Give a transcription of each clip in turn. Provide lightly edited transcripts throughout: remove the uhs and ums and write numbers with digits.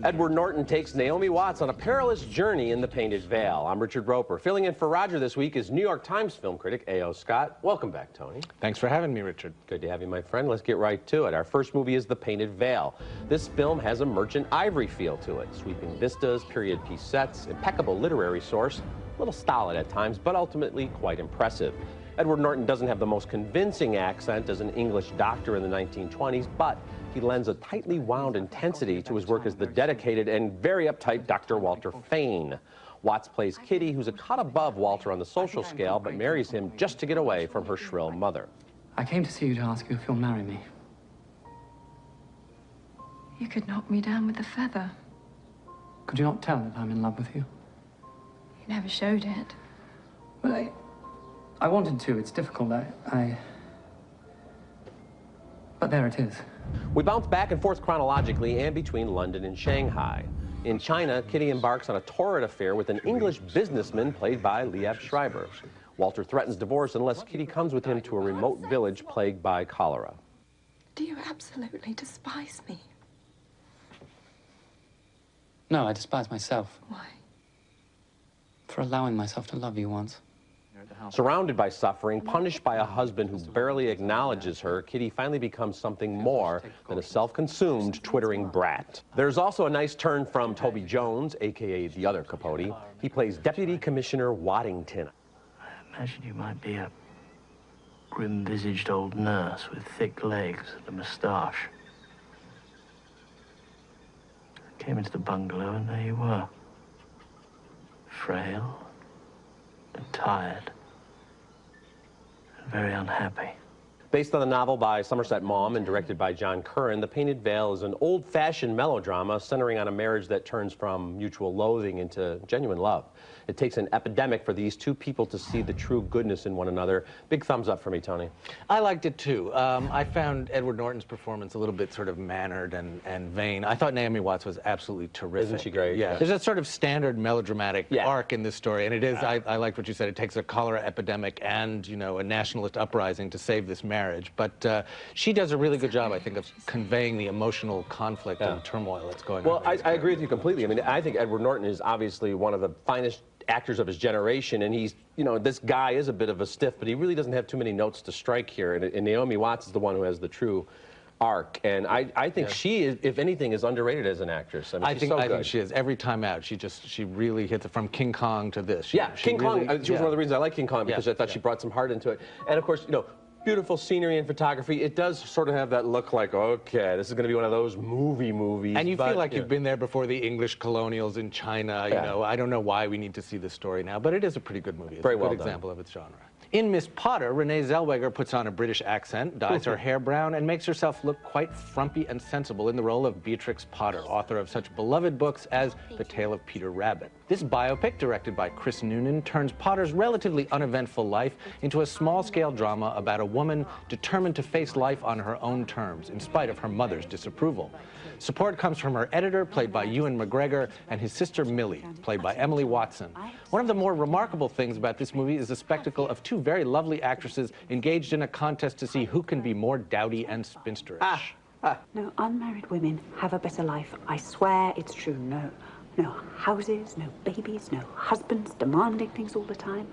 Edward Norton takes Naomi Watts on a perilous journey in the Painted Veil. I'm Richard Roeper. Filling in for Roger this week is New York Times film critic A.O. Scott. Welcome back, Tony. Thanks for having me, Richard. Good to have you, my friend. Let's get right to it. Our first movie is The Painted Veil. This film has a Merchant Ivory feel to it. Sweeping vistas, period piece sets, impeccable literary source, a little stolid at times, but ultimately quite impressive. Edward Norton doesn't have the most convincing accent as an English doctor in the 1920s, but he lends a tightly wound intensity to his work as the dedicated and very uptight Dr. Walter Fane. Watts plays Kitty, who's a cut above Walter on the social scale, but marries him just to get away from her shrill mother. I came to see you to ask you if you'll marry me. You could knock me down with a feather. Could you not tell that I'm in love with you? You never showed it. Well, I wanted to. It's difficult. But there it is. We bounce back and forth chronologically and between London and Shanghai. In China, Kitty embarks on a torrid affair with an English businessman played by Liev Schreiber. Walter threatens divorce unless Kitty comes with him to a remote village plagued by cholera. Do you absolutely despise me? No, I despise myself. Why? For allowing myself to love you once. Surrounded by suffering, punished by a husband who barely acknowledges her, Kitty finally becomes something more than a self-consumed, twittering brat. There's also a nice turn from Toby Jones, a.k.a. the other Capote. He plays Deputy Commissioner Waddington. I imagine you might be a grim-visaged old nurse with thick legs and a moustache. I came into the bungalow and there you were. Frail and tired. Very unhappy. Based on the novel by Somerset Maugham and directed by John Curran, The Painted Veil is an old-fashioned melodrama centering on a marriage that turns from mutual loathing into genuine love. It takes an epidemic for these two people to see the true goodness in one another. Big thumbs up for me, Tony. I liked it too. I found Edward Norton's performance a little bit sort of mannered and vain. I thought Naomi Watts was absolutely terrific. Isn't she great? Yeah. There's a sort of standard melodramatic arc in this story, and it is, I liked what you said, it takes a cholera epidemic and, you know, a nationalist uprising to save this marriage. But she does a really good job, I think, of conveying the emotional conflict and turmoil that's going on. Well, I agree with you completely. I mean, I think Edward Norton is obviously one of the finest actors of his generation, and he's, you know, this guy is a bit of a stiff, but he really doesn't have too many notes to strike here, and Naomi Watts is the one who has the true arc, and I think she is, if anything, is underrated as an actress. I mean, I think she is. Every time out, she really hits it, from King Kong to this. King Kong, she was one of the reasons I like King Kong, because I thought she brought some heart into it. And of course, you know, beautiful scenery and photography. It does sort of have that look like, okay, this is going to be one of those movies. And you feel like you've been there before the English colonials in China. You know, I don't know why we need to see this story now, but it is a pretty good movie. It's a good example of its genre. In Miss Potter, Renee Zellweger puts on a British accent, dyes her hair brown, and makes herself look quite frumpy and sensible in the role of Beatrix Potter, author of such beloved books as The Tale of Peter Rabbit. This biopic, directed by Chris Noonan, turns Potter's relatively uneventful life into a small-scale drama about a woman determined to face life on her own terms, in spite of her mother's disapproval. Support comes from her editor, played by Ewan McGregor, and his sister Millie, played by Emily Watson. One of the more remarkable things about this movie is the spectacle of two very lovely actresses engaged in a contest to see who can be more dowdy and spinsterish. No, unmarried women have a better life. I swear it's true. No houses, no babies, no husbands demanding things all the time.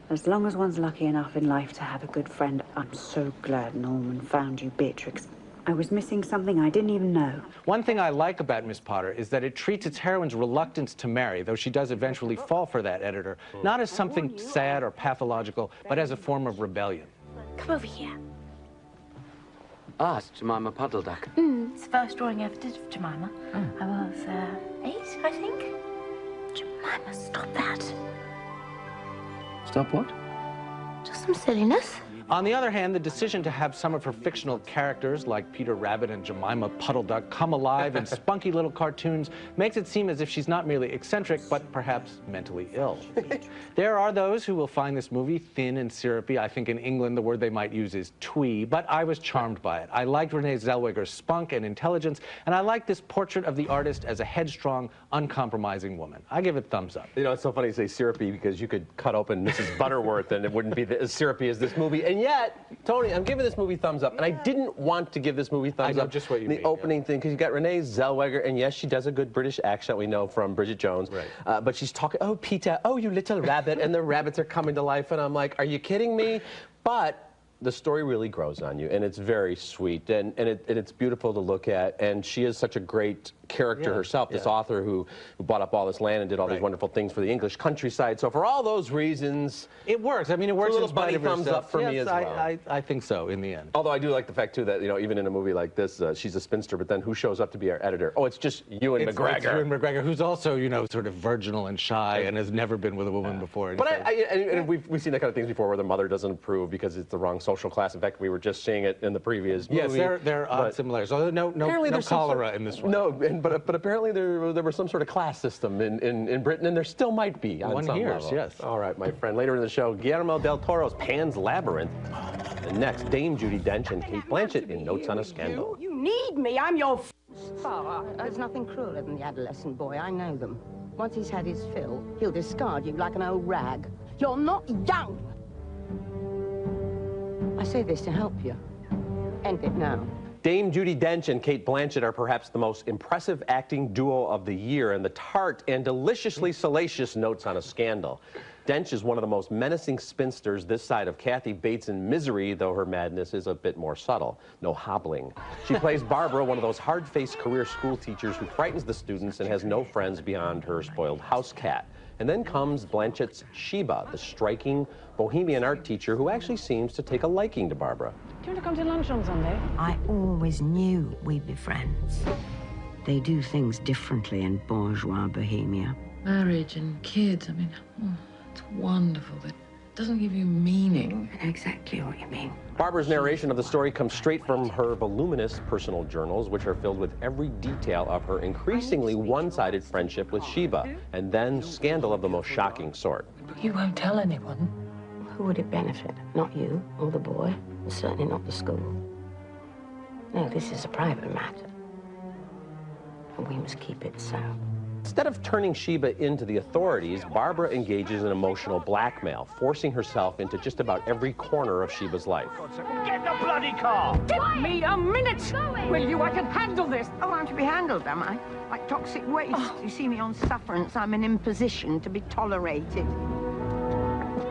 As long as one's lucky enough in life to have a good friend. I'm so glad Norman found you, Beatrix. I was missing something I didn't even know. One thing I like about Miss Potter is that it treats its heroine's reluctance to marry, though she does eventually fall for that editor, not as something sad or pathological, but as a form of rebellion. Come over here. Ah, it's Jemima Puddleduck. It's the first drawing I ever did of Jemima. I was 8, I think. Jemima, stop that. Stop what? Just some silliness. On the other hand, the decision to have some of her fictional characters, like Peter Rabbit and Jemima Puddleduck, come alive in spunky little cartoons makes it seem as if she's not merely eccentric, but perhaps mentally ill. There are those who will find this movie thin and syrupy. I think in England the word they might use is twee, but I was charmed by it. I liked Renee Zellweger's spunk and intelligence, and I liked this portrait of the artist as a headstrong, uncompromising woman. I give it thumbs up. You know, it's so funny to say syrupy, because you could cut open Mrs. Butterworth and it wouldn't be as syrupy as this movie. And yet, Tony, I'm giving this movie thumbs up, and I didn't want to give this movie thumbs up. Just what you the mean, opening thing, because you got Renee Zellweger, and yes, she does a good British accent we know from Bridget Jones. Right. But she's talking, oh, Peter, oh, you little rabbit, and the rabbits are coming to life, and I'm like, are you kidding me? But the story really grows on you, and it's very sweet, and it's beautiful to look at, and she is such a great character herself, this author who bought up all this land and did all these wonderful things for the English countryside. So for all those reasons, it works. I mean, it works. A little bunny thumbs up for me as well. I think so in the end. Although I do like the fact too that, you know, even in a movie like this, she's a spinster, but then who shows up to be our editor? Oh, it's just Ewan McGregor. It's Ewan McGregor, who's also, you know, sort of virginal and shy and has never been with a woman before. But and we've seen that kind of things before, where the mother doesn't approve because it's the wrong social class. In fact, we were just seeing it in the previous movie. Yes, there are odd similarities. Although no cholera in this one. No, but apparently there was some sort of class system in Britain, and there still might be on One some hears, level. yes. All right, my friend. Later in the show, Guillermo del Toro's Pan's Labyrinth. And next, Dame Judi Dench and Kate Blanchett in Notes on a Scandal. You need me. I'm your star. There's nothing crueler than the adolescent boy. I know them. Once he's had his fill, he'll discard you like an old rag. You're not young. I say this to help you. End it now. Dame Judi Dench and Kate Blanchett are perhaps the most impressive acting duo of the year in the tart and deliciously salacious Notes on a Scandal. Dench is one of the most menacing spinsters this side of Kathy Bates in Misery, though her madness is a bit more subtle. No hobbling. She plays Barbara, one of those hard-faced career school teachers who frightens the students and has no friends beyond her spoiled house cat. And then comes Blanchett's Sheba, the striking bohemian art teacher who actually seems to take a liking to Barbara. Do you want to come to lunch on Sunday? I always knew we'd be friends. They do things differently in bourgeois Bohemia. Marriage and kids, I mean, it's wonderful. It doesn't give you meaning. Exactly what you mean. Barbara's narration of the story comes straight from her voluminous personal journals, which are filled with every detail of her increasingly one-sided friendship with Sheba, and then scandal of the most shocking sort. But you won't tell anyone. Who would it benefit? Not you or the boy, and certainly not the school. No, this is a private matter, and we must keep it so. Instead of turning Sheba into the authorities, Barbara engages in emotional blackmail, forcing herself into just about every corner of Sheba's life. Get the bloody car! Give me a minute! Will you? I can handle this! Oh, I'm to be handled, am I? Like toxic waste. You see me on sufferance, I'm an imposition to be tolerated.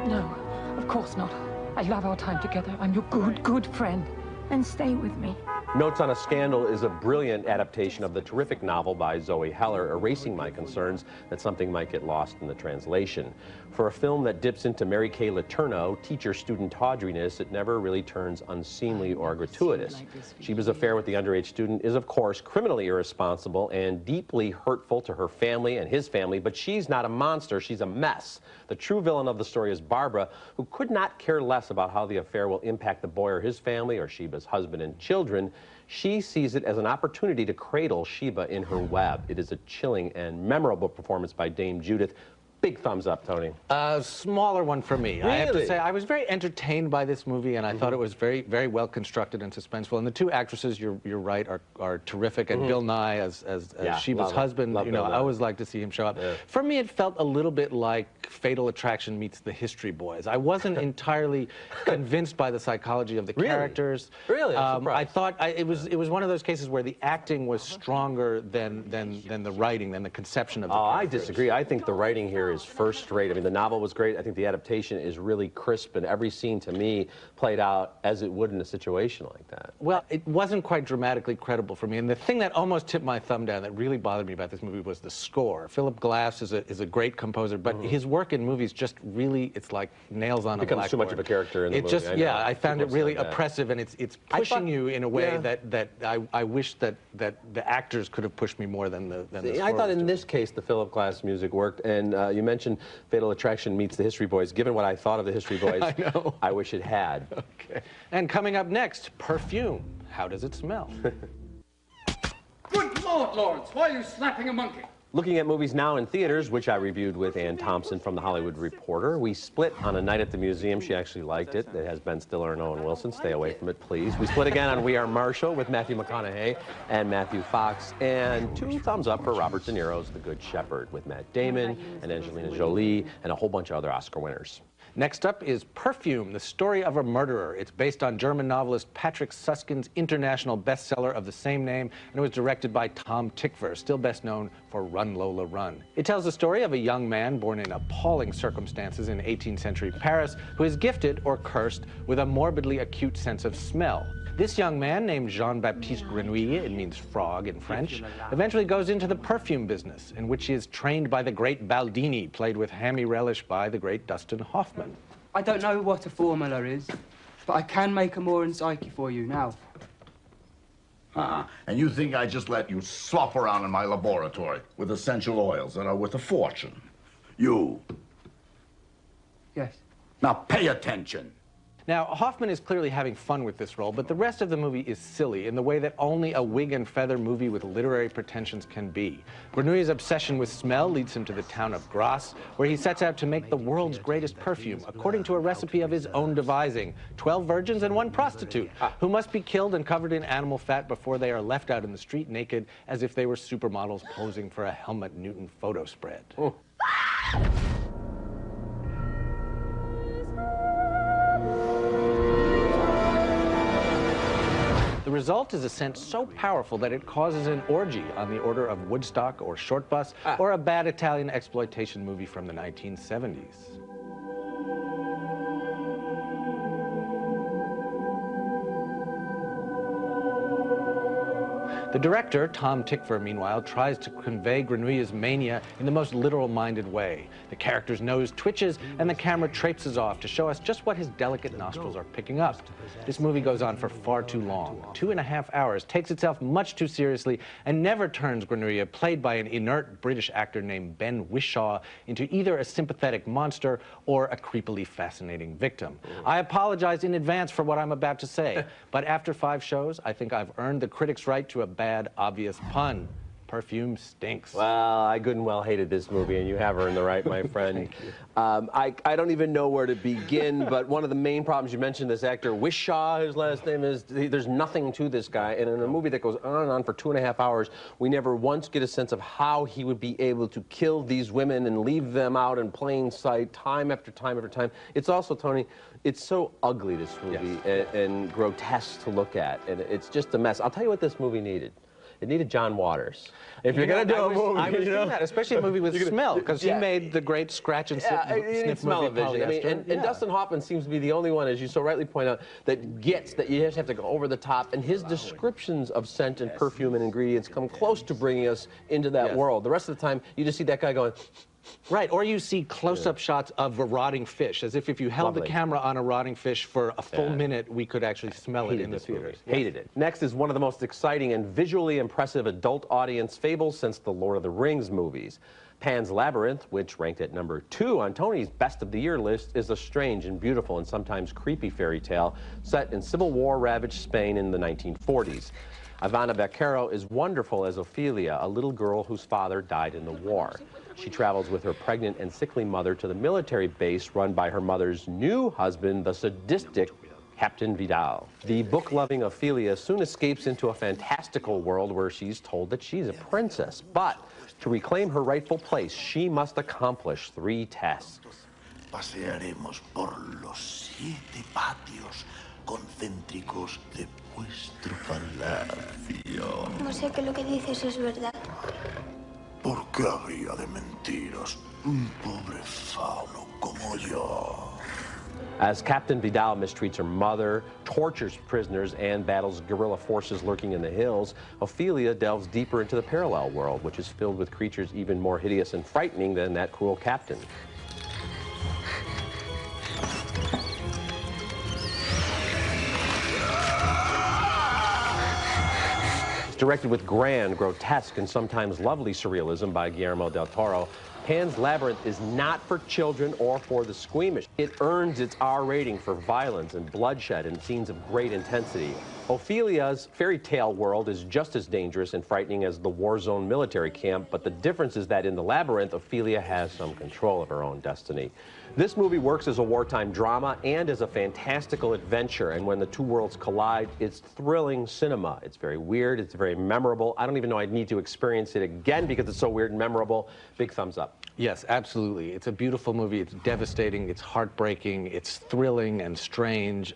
No, of course not. I love our time together. I'm your good friend. Then stay with me. Notes on a Scandal is a brilliant adaptation of the terrific novel by Zoe Heller, erasing my concerns that something might get lost in the translation. For a film that dips into Mary Kay Letourneau, teacher-student tawdriness, it never really turns unseemly or gratuitous. Sheba's affair with the underage student is, of course, criminally irresponsible and deeply hurtful to her family and his family, but she's not a monster, she's a mess. The true villain of the story is Barbara, who could not care less about how the affair will impact the boy or his family or Sheba's husband and children. She sees it as an opportunity to cradle Sheba in her web. It is a chilling and memorable performance by Dame Judith. Big thumbs up, Tony. A smaller one for me. Really? I have to say, I was very entertained by this movie, and I thought it was very, very well constructed and suspenseful. And the two actresses, you're right, are terrific. And Bill Nye as Sheba's husband, you know, I always like to see him show up. Yeah. For me, it felt a little bit like Fatal Attraction meets The History Boys. I wasn't entirely convinced by the psychology of the characters. Really? I thought it was one of those cases where the acting was stronger than the writing, than the conception of the characters. I disagree. I think the writing here is first rate. I mean, the novel was great. I think the adaptation is really crisp, and every scene to me played out as it would in a situation like that. Well, it wasn't quite dramatically credible for me, and the thing that almost tipped my thumb down that really bothered me about this movie was the score. Philip Glass is a great composer, but his work in movies just really, it's like nails on a blackboard. Becomes too much of a character in the movie. I found it really oppressive, and it's pushing you in a way that I wish that the actors could have pushed me more than the score. I thought in this case the Philip Glass music worked, and you mentioned Fatal Attraction meets The History Boys. Given what I thought of The History Boys, I wish it had. Okay. And coming up next, Perfume. How does it smell? Good Lord, Lawrence, why are you slapping a monkey? Looking at movies now in theaters, which I reviewed with Ann Thompson from The Hollywood Reporter. We split on A Night at the Museum. She actually liked it. It has Ben Stiller and Owen Wilson. Stay away from it, please. We split again on We Are Marshall with Matthew McConaughey and Matthew Fox. And 2 thumbs up for Robert De Niro's The Good Shepherd with Matt Damon and Angelina Jolie and a whole bunch of other Oscar winners. Next up is Perfume, the story of a murderer. It's based on German novelist Patrick Susskind's international bestseller of the same name, and it was directed by Tom Tykwer, still best known for Run, Lola, Run. It tells the story of a young man born in appalling circumstances in 18th century Paris who is gifted, or cursed, with a morbidly acute sense of smell. This young man, named Jean-Baptiste Grenouille, it means frog in French, eventually goes into the perfume business, in which he is trained by the great Baldini, played with hammy relish by the great Dustin Hoffman. I don't know what a formula is, but I can make a more in psyche for you now. And you think I just let you slop around in my laboratory with essential oils that are worth a fortune? You. Yes. Now pay attention. Now, Hoffman is clearly having fun with this role, but the rest of the movie is silly in the way that only a wig and feather movie with literary pretensions can be. Grenouille's obsession with smell leads him to the town of Grasse, where he sets out to make the world's greatest perfume, according to a recipe of his own devising. 12 virgins and 1 prostitute, who must be killed and covered in animal fat before they are left out in the street naked as if they were supermodels posing for a Helmut Newton photo spread. Oh. The result is a scent so powerful that it causes an orgy on the order of Woodstock or Short Bus or a bad Italian exploitation movie from the 1970s. The director, Tom Tykwer, meanwhile, tries to convey Grenouille's mania in the most literal-minded way. The character's nose twitches, and the camera traipses off to show us just what his delicate nostrils are picking up. This movie goes on for far too long. 2.5 hours, takes itself much too seriously, and never turns Grenouille, played by an inert British actor named Ben Whishaw, into either a sympathetic monster or a creepily fascinating victim. I apologize in advance for what I'm about to say, but after 5 shows, I think I've earned the critics' right to a bad, obvious pun. Perfume stinks. Well, I good and well hated this movie, and you have earned the right, my friend. I don't even know where to begin, but one of the main problems, you mentioned this actor, Whishaw, his last name is, there's nothing to this guy, and in a movie that goes on and on for 2.5 hours, we never once get a sense of how he would be able to kill these women and leave them out in plain sight time after time after time. It's also, Tony, it's so ugly, this movie, yes, and grotesque to look at, and it's just a mess. I'll tell you what this movie needed. It needed John Waters. If you're going to do a movie, I was thinking that, especially a movie with smell, because he made the great scratch and sniff movie Polyester. I mean, and Dustin Hoffman seems to be the only one, as you so rightly point out, that gets that you just have to go over the top. And his descriptions of scent and perfume and ingredients come close to bringing us into that world. The rest of the time, you just see that guy going... Right, or you see close-up shots of a rotting fish, as if you held the camera on a rotting fish for a full minute, we could actually smell it in the theaters. Hated it. Next is one of the most exciting and visually impressive adult audience fables since the Lord of the Rings movies. Pan's Labyrinth, which ranked at #2 on Tony's Best of the Year list, is a strange and beautiful and sometimes creepy fairy tale set in Civil War-ravaged Spain in the 1940s. Ivana Baquero is wonderful as Ophelia, a little girl whose father died in the war. She travels with her pregnant and sickly mother to the military base run by her mother's new husband, the sadistic Captain Vidal. The book-loving Ophelia soon escapes into a fantastical world where she's told that she's a princess. But to reclaim her rightful place, she must accomplish 3 tests. Pasearemos por los 7 patios concéntricos de vuestro palacio. No sé que lo que dices es verdad. ¿Por qué habría de mentiras un pobre fauno como yo? As Captain Vidal mistreats her mother, tortures prisoners, and battles guerrilla forces lurking in the hills, Ophelia delves deeper into the parallel world, which is filled with creatures even more hideous and frightening than that cruel captain. Directed with grand, grotesque, and sometimes lovely surrealism by Guillermo del Toro, Pan's Labyrinth is not for children or for the squeamish. It earns its R rating for violence and bloodshed and scenes of great intensity. Ophelia's fairy tale world is just as dangerous and frightening as the war zone military camp, but the difference is that in the Labyrinth, Ophelia has some control of her own destiny. This movie works as a wartime drama and as a fantastical adventure, and when the two worlds collide, it's thrilling cinema. It's very weird, it's very memorable. I don't even know I'd need to experience it again because it's so weird and memorable. Big thumbs up. Yes, absolutely. It's a beautiful movie. It's devastating. It's heartbreaking. It's thrilling and strange.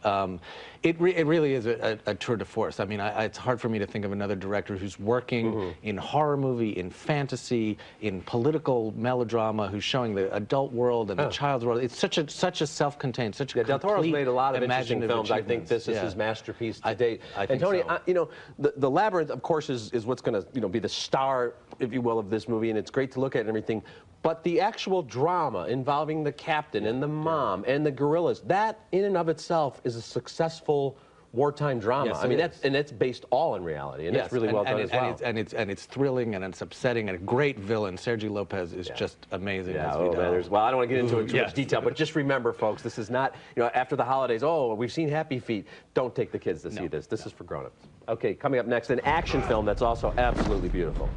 It really is a tour de force. I mean, it's hard for me to think of another director who's working in horror movie, in fantasy, in political melodrama, who's showing the adult world and the child's world. It's such a self-contained, such a Del Toro's made a lot of interesting films. I think this is yeah. his masterpiece to date. I and think Tony, so. you know, the Labyrinth, of course, is what's going to be the star, if you will, of this movie, and it's great to look at and everything. But the actual drama involving the captain and the mom and the guerrillas, that in and of itself is a successful wartime drama. Yes, I mean, that's based all in reality, and yes, it's really well done as well. And it's thrilling and it's upsetting, and a great villain. Sergi Lopez is just amazing. Yeah, as well, I don't want to get into too yes. much detail, but just remember, folks, this is not, after the holidays, oh, we've seen Happy Feet. Don't take the kids to see this. This is for grown-ups. Okay, coming up next, an action film that's also absolutely beautiful.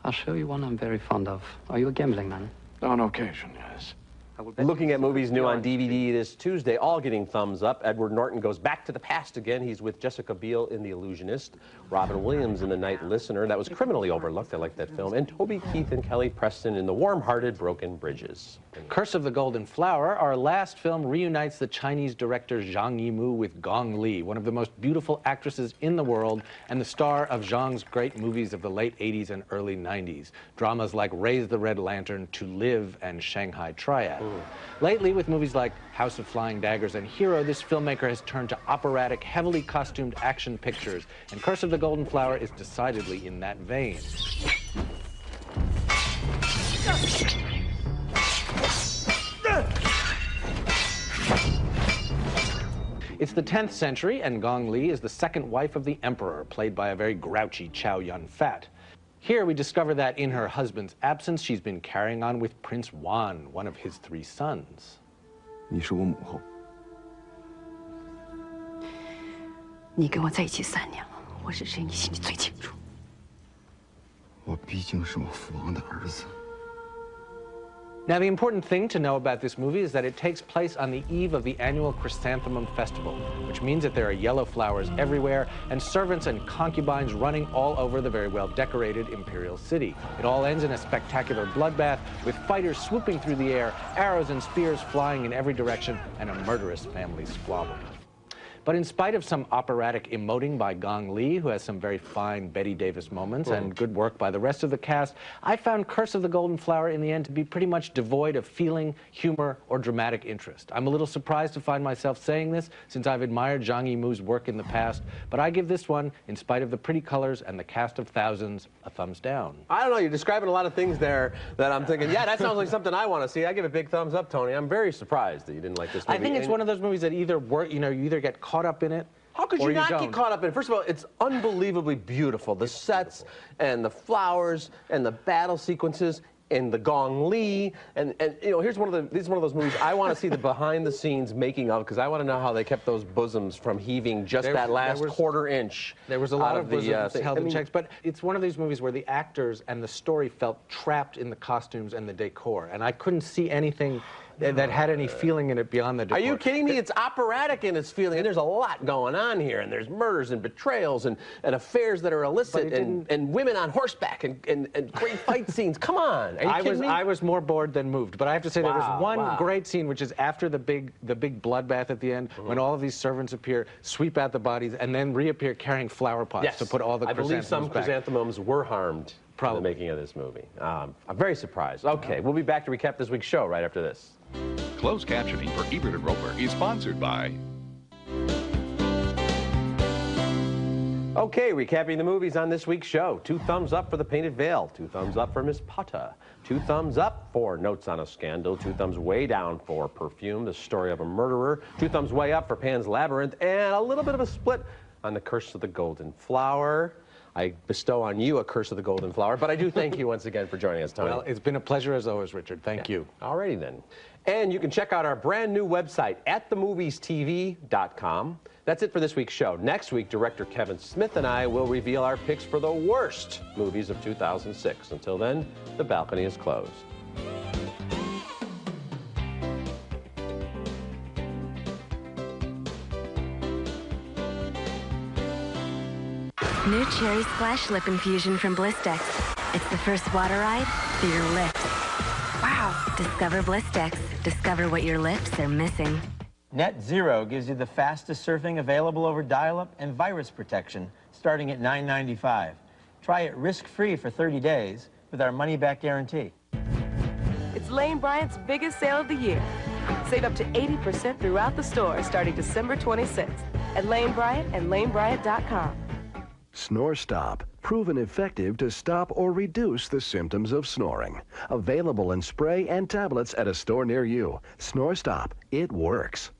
I'll show you one I'm very fond of. Are you a gambling man? On occasion, yes. Looking at movies new on DVD this Tuesday, all getting thumbs up. Edward Norton goes back to the past again. He's with Jessica Biel in The Illusionist, Robin Williams in The Night Listener. That was criminally overlooked. I like that film. And Toby Keith and Kelly Preston in The Warm-Hearted Broken Bridges. Curse of the Golden Flower, our last film, reunites the Chinese director Zhang Yimou with Gong Li, one of the most beautiful actresses in the world and the star of Zhang's great movies of the late 80s and early 90s. Dramas like Raise the Red Lantern, To Live, and Shanghai Triad. Lately, with movies like House of Flying Daggers and Hero, this filmmaker has turned to operatic, heavily costumed action pictures, and Curse of the Golden Flower is decidedly in that vein. It's the 10th century, and Gong Li is the second wife of the emperor, played by a very grouchy Chow Yun-fat. Here we discover that in her husband's absence, she's been carrying on with Prince Wan, one of his 3 sons. 你是我母后。你跟我在一起3年了，我是谁，你心里最清楚。我毕竟是我父王的儿子。 Now, the important thing to know about this movie is that it takes place on the eve of the annual Chrysanthemum Festival, which means that there are yellow flowers everywhere and servants and concubines running all over the very well-decorated imperial city. It all ends in a spectacular bloodbath, with fighters swooping through the air, arrows and spears flying in every direction, and a murderous family squabble. But in spite of some operatic emoting by Gong Li, who has some very fine Bette Davis moments and good work by the rest of the cast, I found Curse of the Golden Flower in the end to be pretty much devoid of feeling, humor, or dramatic interest. I'm a little surprised to find myself saying this, since I've admired Zhang Yimou's work in the past, but I give this one, in spite of the pretty colors and the cast of thousands, a thumbs down. I don't know, you're describing a lot of things there that I'm thinking, yeah, that sounds like something I want to see. I give a big thumbs up, Tony. I'm very surprised that you didn't like this movie. I think it's one of those movies that either work, you either get caught up in it. How could you not get caught up in it? First of all, it's unbelievably beautiful. The sets and the flowers and the battle sequences and the Gong Li and here's one of those movies I want to see the behind the scenes making of, because I want to know how they kept those bosoms from heaving just that last quarter inch. There was a lot of bosoms thing. held in checks, but it's one of these movies where the actors and the story felt trapped in the costumes and the decor, and I couldn't see anything that had any feeling in it beyond the decor. Are you kidding me? It's operatic in its feeling, and there's a lot going on here, and there's murders and betrayals and affairs that are illicit and women on horseback and great fight scenes. Come on, are you kidding me? I was more bored than moved, but I have to say there was one great scene, which is after the big bloodbath at the end, when all of these servants appear, sweep out the bodies, and then reappear carrying flower pots to put all the chrysanthemums I believe some back. chrysanthemums were harmed in the making of this movie. I'm very surprised. Okay, we'll be back to recap this week's show right after this. Closed captioning for Ebert and Roeper is sponsored by... Okay, recapping the movies on this week's show. 2 thumbs up for The Painted Veil, 2 thumbs up for Miss Potter, 2 thumbs up for Notes on a Scandal, 2 thumbs way down for Perfume, the story of a murderer, 2 thumbs way up for Pan's Labyrinth, and a little bit of a split on The Curse of the Golden Flower. I bestow on you a Curse of the Golden Flower, but I do thank you once again for joining us, Tony. Well, it's been a pleasure as always, Richard. Thank you. Alrighty then. And you can check out our brand new website at themoviestv.com. That's it for this week's show. Next week, director Kevin Smith and I will reveal our picks for the worst movies of 2006. Until then, the balcony is closed. New Cherry Splash Lip Infusion from Blistex. It's the first water ride for your lips. Wow. Discover Blistex. Discover what your lips are missing. Net Zero gives you the fastest surfing available over dial-up and virus protection, starting at $9.95. Try it risk-free for 30 days with our money-back guarantee. It's Lane Bryant's biggest sale of the year. Save up to 80% throughout the store starting December 26th at Lane Bryant and lanebryant.com. Snore Stop, proven effective to stop or reduce the symptoms of snoring. Available in spray and tablets at a store near you. Snore Stop, it works.